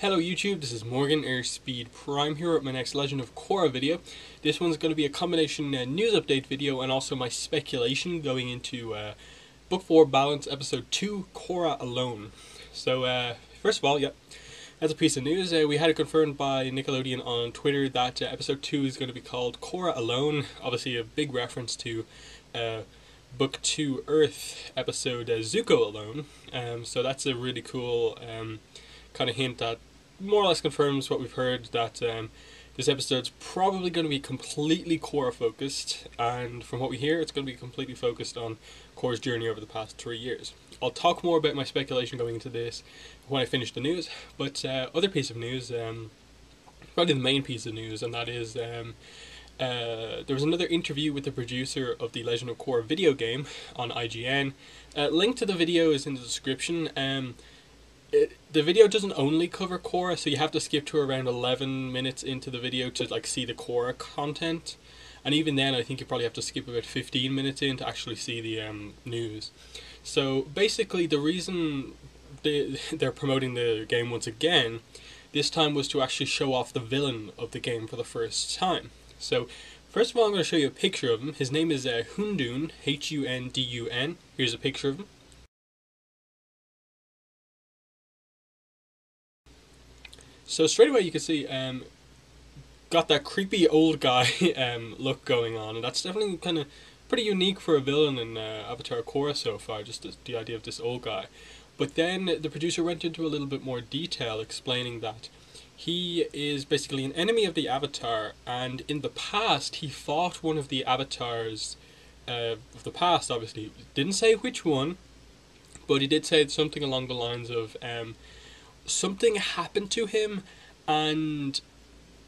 Hello YouTube, this is Morgan Airspeed Prime here with my next Legend of Korra video. This one's going to be a combination news update video and also my speculation going into Book 4 Balance Episode 2 Korra Alone. So first of all, as a piece of news, we had it confirmed by Nickelodeon on Twitter that Episode 2 is going to be called Korra Alone. Obviously a big reference to Book 2 Earth episode Zuko Alone. So that's a really cool kind of hint that more or less confirms what we've heard, that this episode's probably going to be completely Korra focused, and from what we hear it's going to be completely focused on Korra's journey over the past 3 years. I'll talk more about my speculation going into this when I finish the news, but other piece of news, probably the main piece of news, and that is there was another interview with the producer of the Legend of Korra video game on IGN. Link to the video is in the description. The video doesn't only cover Korra, so you have to skip to around 11 minutes into the video to see the Korra content, and even then I think you probably have to skip about 15 minutes in to actually see the news. So basically the reason they're promoting the game once again this time was to actually show off the villain of the game for the first time. So first of all, I'm going to show you a picture of him. His name is Hundun, H-U-N-D-U-N. Here's a picture of him. So straight away you can see got that creepy old guy look going on, and that's definitely kind of pretty unique for a villain in Avatar Korra so far, just the idea of this old guy. But then the producer went into a little bit more detail, explaining that he is basically an enemy of the Avatar, and in the past he fought one of the Avatars of the past. Obviously didn't say which one, but he did say something along the lines of something happened to him and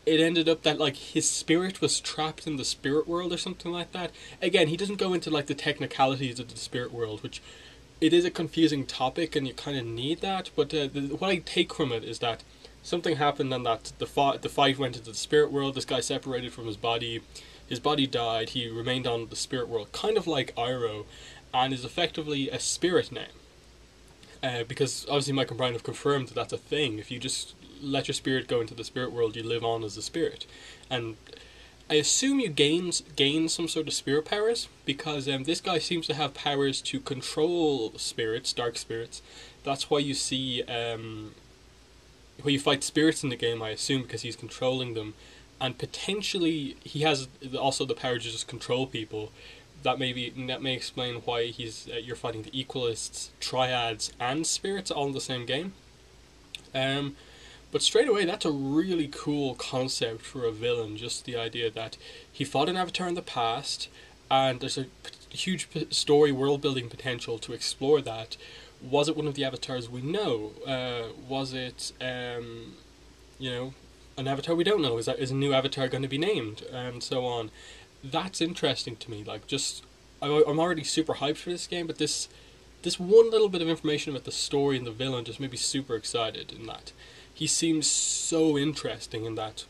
it ended up that like his spirit was trapped in the spirit world or something like that. Again, he doesn't go into like the technicalities of the spirit world, which it is a confusing topic and you kind of need that, but what I take from it is that something happened and that the fight went into the spirit world. This guy separated from his body died, he remained on the spirit world, kind of like Iroh, and is effectively a spirit now. Because obviously Mike and Brian have confirmed that that's a thing. If you just let your spirit go into the spirit world, you live on as a spirit. And I assume you gain some sort of spirit powers, because this guy seems to have powers to control spirits, dark spirits. That's why you see where you fight spirits in the game, I assume, because he's controlling them. And potentially he has also the power to just control people. That may explain why you're fighting the Equalists, Triads, and Spirits all in the same game. But straight away, that's a really cool concept for a villain. Just the idea that he fought an Avatar in the past, and there's a huge story world-building potential to explore that. Was it one of the Avatars we know? Was it, an Avatar we don't know? Is a new Avatar going to be named? And so on. That's interesting to me. Like, I'm already super hyped for this game, but this one little bit of information about the story and the villain just made me super excited. In that he seems so interesting, in that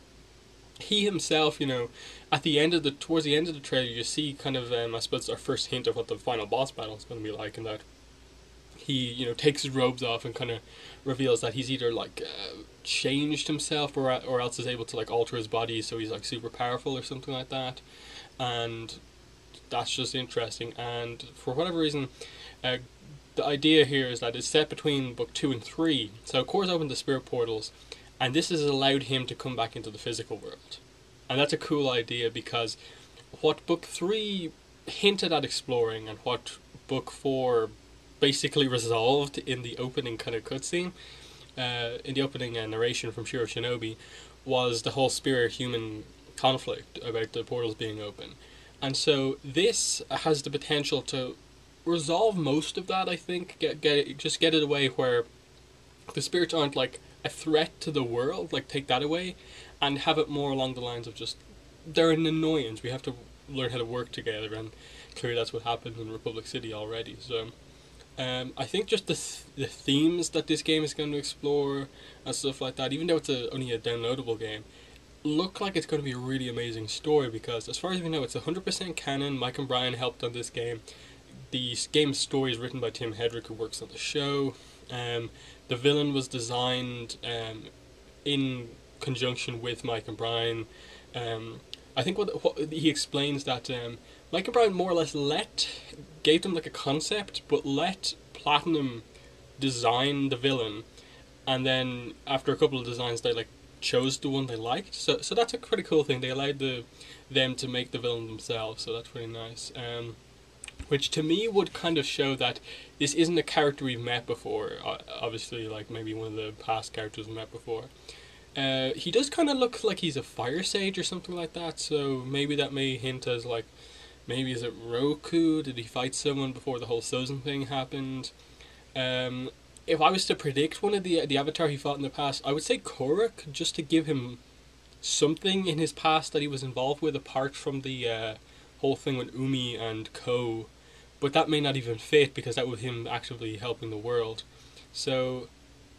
he himself, at the end of towards the end of the trailer, you see kind of I suppose our first hint of what the final boss battle is going to be like, in that he takes his robes off and kind of reveals that he's either like changed himself or else is able to like alter his body, so he's like super powerful or something like that. And that's just interesting. And for whatever reason, the idea here is that it's set between book 2 and 3. So Korra's opened the spirit portals, and this has allowed him to come back into the physical world. And that's a cool idea, because what book 3 hinted at exploring and what book 4 basically resolved in the opening kind of cutscene, in the opening narration from Shiro Shinobi, was the whole spirit-human conflict about the portals being open. And so this has the potential to resolve most of that, I think. Get it away where the spirits aren't like a threat to the world, like take that away, and have it more along the lines of just they're an annoyance. We have to learn how to work together, and clearly that's what happened in Republic City already. So I think just the themes that this game is going to explore and stuff like that, even though it's only a downloadable game, look like it's going to be a really amazing story, because as far as we know, it's 100% canon. Mike and Brian helped on this game. The game's story is written by Tim Hedrick, who works on the show. The villain was designed in conjunction with Mike and Brian. I think what he explains that Mike and Brian more or less gave them like a concept, but let Platinum design the villain, and then after a couple of designs, they like chose the one they liked. So that's a pretty cool thing. They allowed them to make the villain themselves, so that's pretty nice. Which to me would kind of show that this isn't a character we've met before. Obviously, like maybe one of the past characters we've met before. He does kind of look like he's a fire sage or something like that, so maybe that may hint as like, maybe is it Roku? Did he fight someone before the whole Sozin thing happened? If I was to predict one of the Avatar he fought in the past, I would say Korra, just to give him something in his past that he was involved with apart from the whole thing with Umi and Ko. But that may not even fit because that was him actively helping the world. So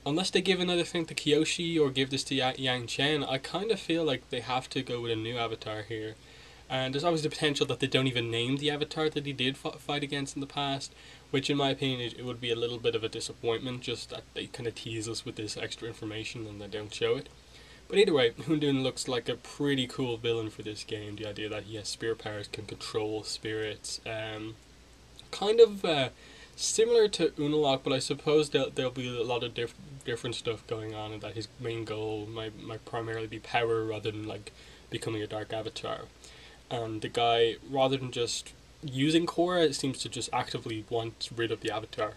unless they give another thing to Kyoshi or give this to Yang Chen, I kind of feel like they have to go with a new Avatar here. And there's always the potential that they don't even name the Avatar that he did fight against in the past, which in my opinion it would be a little bit of a disappointment, just that they kind of tease us with this extra information and they don't show it. But either way, Hundun looks like a pretty cool villain for this game. The idea that he has spirit powers, can control spirits, kind of similar to Unalaq, but I suppose there'll be a lot of different stuff going on, and that his main goal might primarily be power rather than like becoming a dark avatar. And the guy, rather than just using Korra, seems to just actively want rid of the avatar.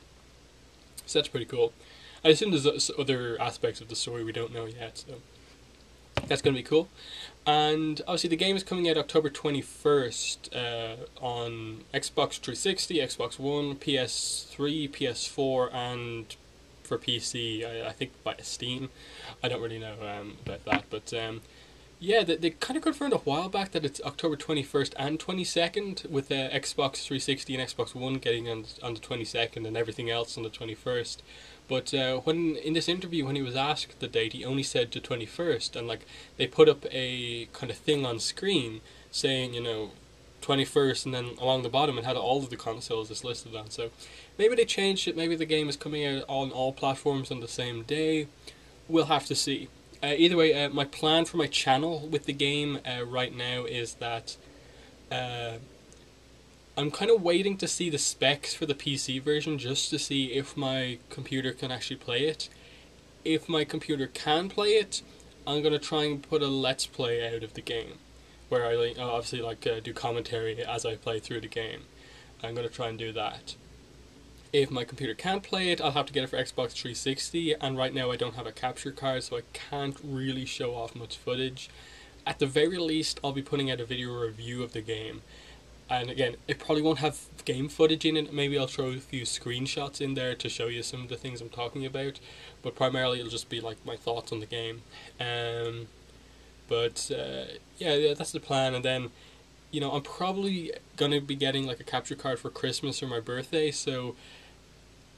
So that's pretty cool. I assume there's other aspects of the story we don't know yet, so that's going to be cool. And obviously the game is coming out October 21st on Xbox 360, Xbox One, PS3, PS4, and for PC, I think by Steam. I don't really know about that, but yeah, they kind of confirmed a while back that it's October 21st and 22nd, with Xbox 360 and Xbox One getting on the 22nd and everything else on the 21st. But when in this interview, when he was asked the date, he only said the 21st, and like they put up a kind of thing on screen saying, 21st, and then along the bottom it had all of the consoles it's listed on. So maybe they changed it. Maybe the game is coming out on all platforms on the same day. We'll have to see. Either way, my plan for my channel with the game right now is that I'm kind of waiting to see the specs for the PC version just to see if my computer can actually play it. If my computer can play it, I'm going to try and put a let's play out of the game, where I obviously do commentary as I play through the game. I'm going to try and do that. If my computer can't play it, I'll have to get it for Xbox 360, and right now I don't have a capture card, so I can't really show off much footage. At the very least, I'll be putting out a video review of the game. And again, it probably won't have game footage in it. Maybe I'll throw a few screenshots in there to show you some of the things I'm talking about. But primarily it'll just be like my thoughts on the game. Yeah, that's the plan. And then, I'm probably going to be getting like a capture card for Christmas or my birthday. So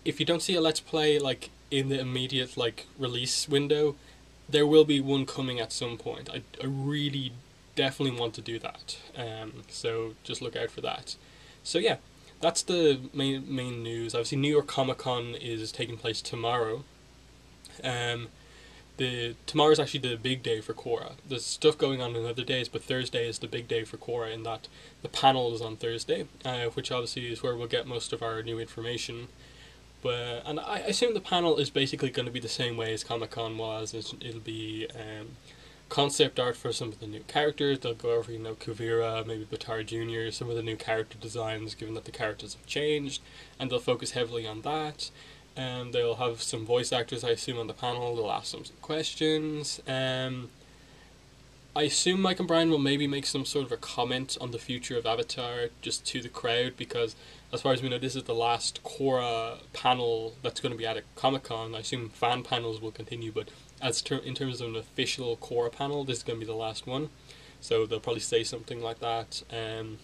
if you don't see a Let's Play like in the immediate like release window, there will be one coming at some point. I really definitely want to do that, so just look out for that. So yeah, that's the main news. Obviously New York Comic Con is taking place tomorrow. Tomorrow is actually the big day for Korra. There's stuff going on other days, but Thursday is the big day for Korra in that the panel is on Thursday, which obviously is where we'll get most of our new information. And I assume the panel is basically going to be the same way as Comic Con was. It'll be concept art for some of the new characters. They'll go over, Kuvira, maybe Batara Jr., some of the new character designs, given that the characters have changed, and they'll focus heavily on that. They'll have some voice actors, I assume, on the panel. They'll ask them some questions. I assume Mike and Brian will maybe make some sort of a comment on the future of Avatar just to the crowd, because as far as we know, this is the last Korra panel that's going to be at a Comic-Con. I assume fan panels will continue, but in terms of an official Korra panel, this is going to be the last one. So they'll probably say something like that. And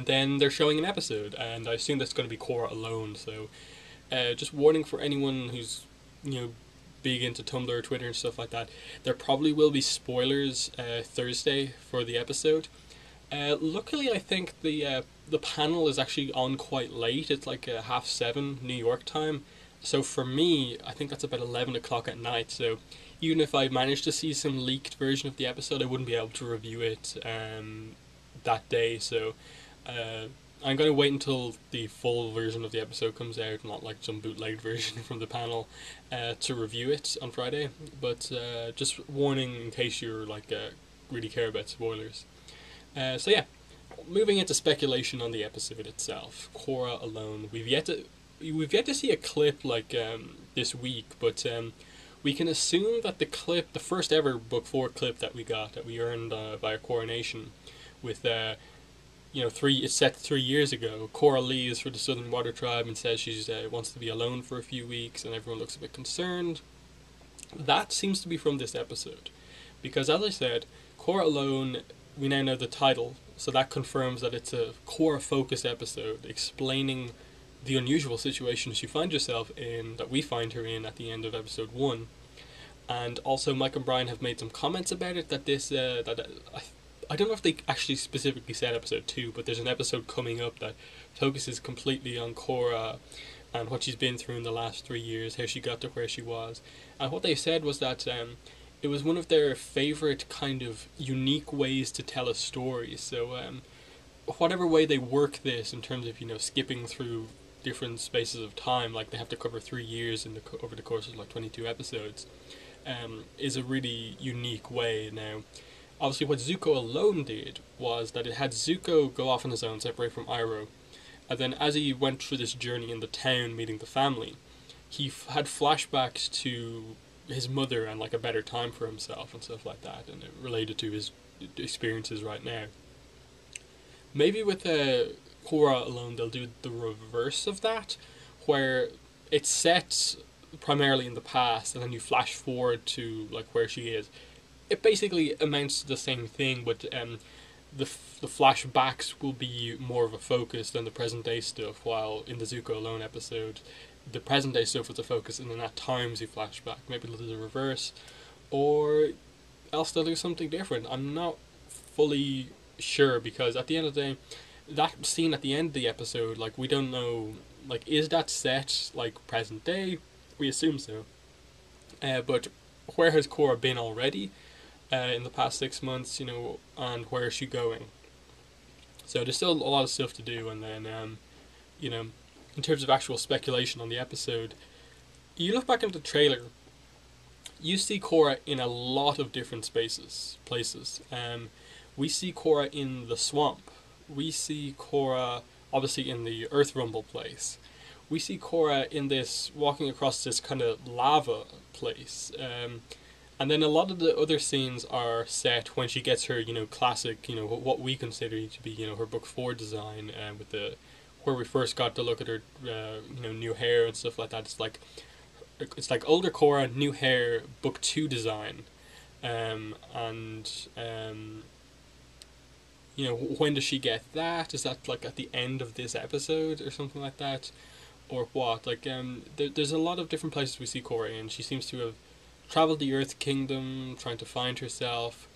then they're showing an episode, and I assume that's going to be Korra Alone. So just warning for anyone who's big into Tumblr, Twitter, and stuff like that. There probably will be spoilers Thursday for the episode. Luckily, I think the panel is actually on quite late. It's like 7:30 New York time, So for me, I think that's about 11 o'clock at night. So even if I managed to see some leaked version of the episode, I wouldn't be able to review it that day. So uh, I'm going to wait until the full version of the episode comes out, not like some bootleg version from the panel, to review it on Friday. But just warning in case you're like really care about spoilers. So yeah, moving into speculation on the episode itself, Korra Alone. We've yet to see a clip like this week, but we can assume that the clip, the first ever Book 4 clip that we got, that we earned via Coronation, with it's set 3 years ago. Korra leaves for the Southern Water Tribe and says she wants to be alone for a few weeks, and everyone looks a bit concerned. That seems to be from this episode, because as I said, Korra Alone. We now know the title, so that confirms that it's a Korra focused episode explaining the unusual situation she finds herself in, that we find her in at the end of episode 1. And also Mike and Brian have made some comments about it, that I don't know if they actually specifically said episode 2, but there's an episode coming up that focuses completely on Korra and what she's been through in the last 3 years, how she got to where she was. And what they said was that it was one of their favourite kind of unique ways to tell a story. So whatever way they work this in terms of skipping through different spaces of time, like they have to cover 3 years over the course of like 22 episodes, is a really unique way. Now, obviously, what Zuko Alone did was that it had Zuko go off on his own, separate from Iroh, and then as he went through this journey in the town, meeting the family, he had flashbacks to his mother and like a better time for himself and stuff like that, and it related to his experiences right now. Maybe with Korra Alone, they'll do the reverse of that, where it's set primarily in the past, and then you flash forward to like where she is. It basically amounts to the same thing, but the flashbacks will be more of a focus than the present day stuff. While in the Zuko Alone episode, the present day stuff was the focus, and then at times you flash back. Maybe they'll do the reverse, or else they'll do something different. I'm not fully sure, because at the end of the day, that scene at the end of the episode, like, we don't know, like, is that set like present day? We assume so. But where has Korra been already in the past 6 months, and where is she going? So there's still a lot of stuff to do, and then, in terms of actual speculation on the episode, you look back at the trailer, you see Korra in a lot of different places. We see Korra in the swamp. We see Korra, obviously, in the Earth Rumble place. We see Korra in this, walking across this kind of lava place. And then a lot of the other scenes are set when she gets her, classic, what we consider to be, her Book 4 design, with where we first got to look at her, new hair and stuff like that. It's like older Korra, new hair, Book 2 design. When does she get that? Is that like at the end of this episode or something like that? Or what? Like, there's a lot of different places we see Korra in. She seems to have traveled the Earth Kingdom, trying to find herself.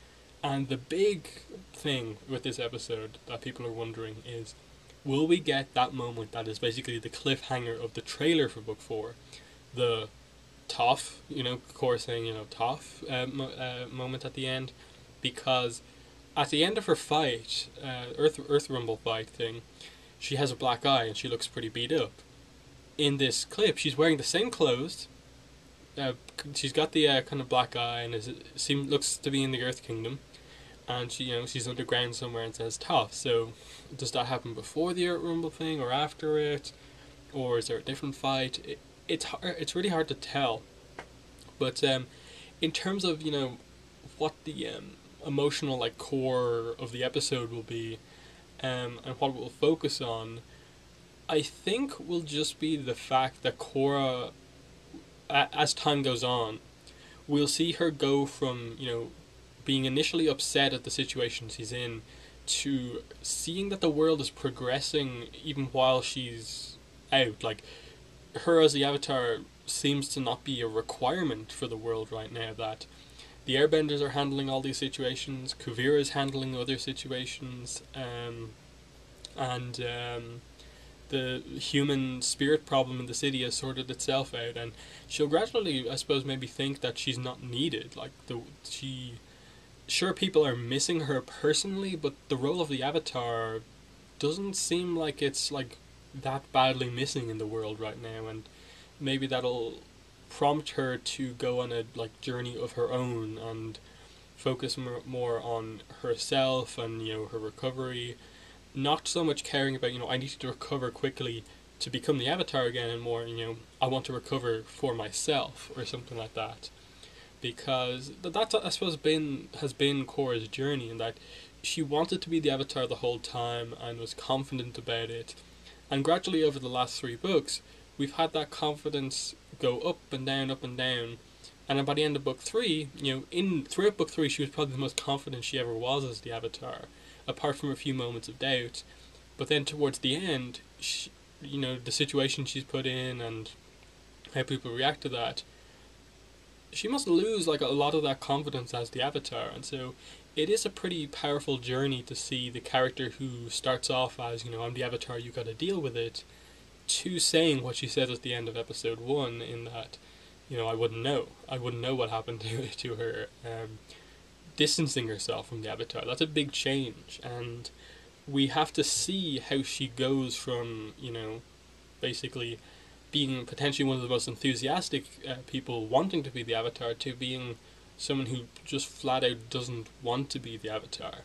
And the big thing with this episode that people are wondering is, will we get that moment that is basically the cliffhanger of the trailer for Book 4? The Toph, Korra saying, Toph moment at the end. Because at the end of her fight, Earth Rumble fight thing, she has a black eye and she looks pretty beat up. In this clip, she's wearing the same clothes. She's got the kind of black eye and looks to be in the Earth Kingdom, and she's underground somewhere and says Toph. So does that happen before the Earth Rumble thing or after it, or is there a different fight? It's really hard to tell. But in terms of what the emotional core of the episode will be, and what we'll focus on, I think will just be the fact that Korra, as time goes on, we'll see her go from being initially upset at the situation she's in, to seeing that the world is progressing even while she's out. Like, her as the Avatar seems to not be a requirement for the world right now, that the Airbenders are handling all these situations, Kuvira is handling other situations, and the human spirit problem in the city has sorted itself out, and she'll gradually, I suppose, maybe think that she's not needed. Like she, sure, people are missing her personally, but the role of the Avatar doesn't seem like it's like that badly missing in the world right now, and maybe that'll prompt her to go on a like journey of her own and focus more on herself and her recovery, not so much caring about I need to recover quickly to become the Avatar again, and more I want to recover for myself or something like that, because that's I suppose has been Korra's journey, in that she wanted to be the Avatar the whole time and was confident about it, and gradually over the last 3 books we've had that confidence go up and down, up and down, and then by the end of book 3, throughout book 3 she was probably the most confident she ever was as the Avatar, apart from a few moments of doubt. But then towards the end, the situation she's put in and how people react to that, she must lose like a lot of that confidence as the Avatar, and so it is a pretty powerful journey to see the character who starts off as I'm the Avatar, you got to deal with it, to saying what she said at the end of episode 1, in that I wouldn't know what happened to her, distancing herself from the Avatar. That's a big change, and we have to see how she goes from basically being potentially one of the most enthusiastic people wanting to be the Avatar to being someone who just flat out doesn't want to be the Avatar.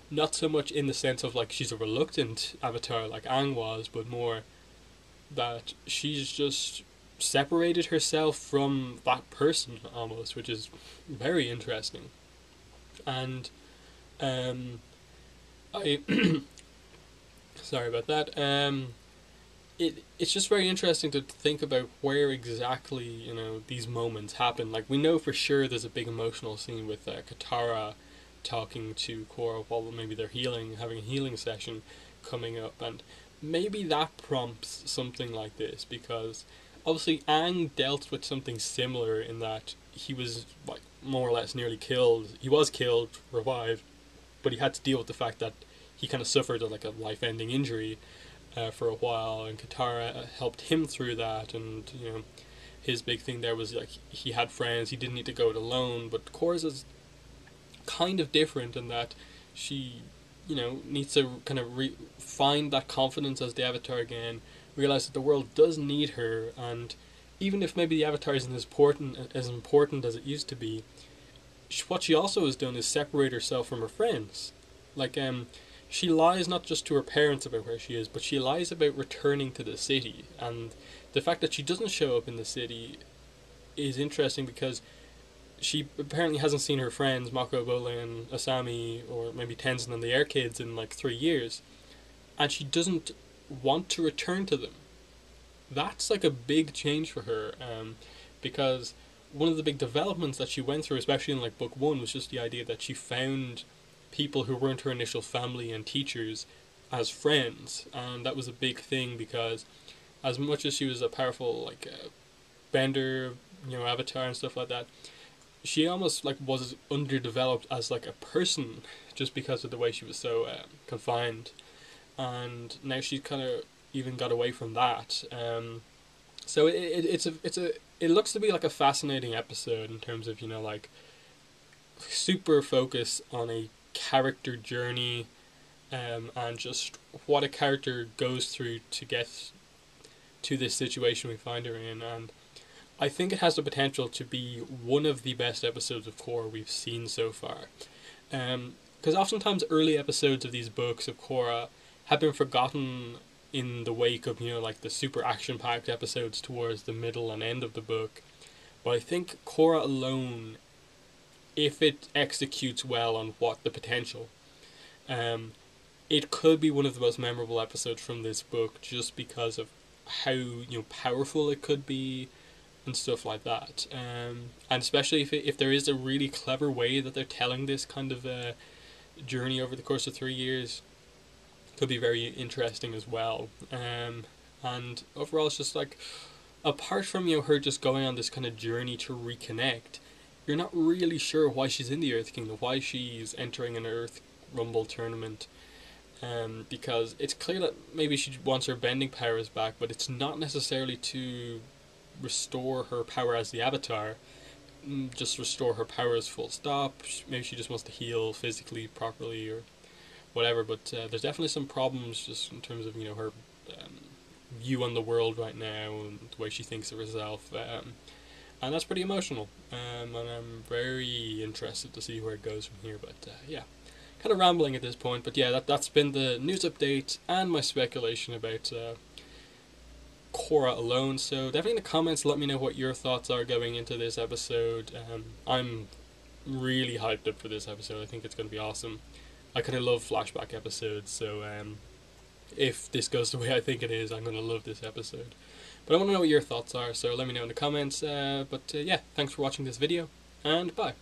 Not so much in the sense of like she's a reluctant Avatar like Aang was, but more that she's just separated herself from that person almost, which is very interesting. And I sorry about that. It's just very interesting to think about where exactly these moments happen. Like, we know for sure there's a big emotional scene with Katara talking to Korra while maybe they're having a healing session coming up, and maybe that prompts something like this, because obviously Aang dealt with something similar in that he was like more or less nearly killed. He was killed, revived, but he had to deal with the fact that he kind of suffered like a life-ending injury for a while, and Katara helped him through that. And his big thing there was like he had friends, he didn't need to go it alone. But Korra's is kind of different in that she needs to kind of find that confidence as the Avatar again, realize that the world does need her, and even if maybe the Avatar isn't as important as it used to be, what she also has done is separate herself from her friends. Like, she lies not just to her parents about where she is, but she lies about returning to the city. And the fact that she doesn't show up in the city is interesting, because she apparently hasn't seen her friends Mako, Bolin, Asami, or maybe Tenzin and the Air Kids in like 3 years, and she doesn't want to return to them. That's like a big change for her, because one of the big developments that she went through, especially in like book 1, was just the idea that she found people who weren't her initial family and teachers as friends, and that was a big thing, because as much as she was a powerful like bender, Avatar and stuff like that, she almost like was underdeveloped as like a person, just because of the way she was so confined. And now she's kind of even got away from that. So it looks to be like a fascinating episode in terms of like super focus on a character journey, and just what a character goes through to get to this situation we find her in. And I think it has the potential to be one of the best episodes of Korra we've seen so far. Because oftentimes early episodes of these books of Korra have been forgotten in the wake of like the super action-packed episodes towards the middle and end of the book. But I think Korra Alone, if it executes well on what the potential, it could be one of the most memorable episodes from this book, just because of how powerful it could be and stuff like that. And especially if there is a really clever way that they're telling this kind of journey over the course of 3 years, could be very interesting as well. And overall, it's just like, apart from her just going on this kind of journey to reconnect, you're not really sure why she's in the Earth Kingdom, why she's entering an Earth Rumble tournament. because it's clear that maybe she wants her bending powers back, but it's not necessarily to restore her power as the Avatar, just restore her powers full stop. Maybe she just wants to heal physically properly or whatever, but there's definitely some problems just in terms of, you know, her view on the world right now and the way she thinks of herself, and that's pretty emotional, and I'm very interested to see where it goes from here, but yeah, kind of rambling at this point, but yeah, that's been the news update and my speculation about Korra Alone. So definitely in the comments let me know what your thoughts are going into this episode. I'm really hyped up for this episode. I think it's going to be awesome. I kind of love flashback episodes, so if this goes the way I think it is, I'm going to love this episode. But I want to know what your thoughts are, so let me know in the comments. But yeah, thanks for watching this video, and bye.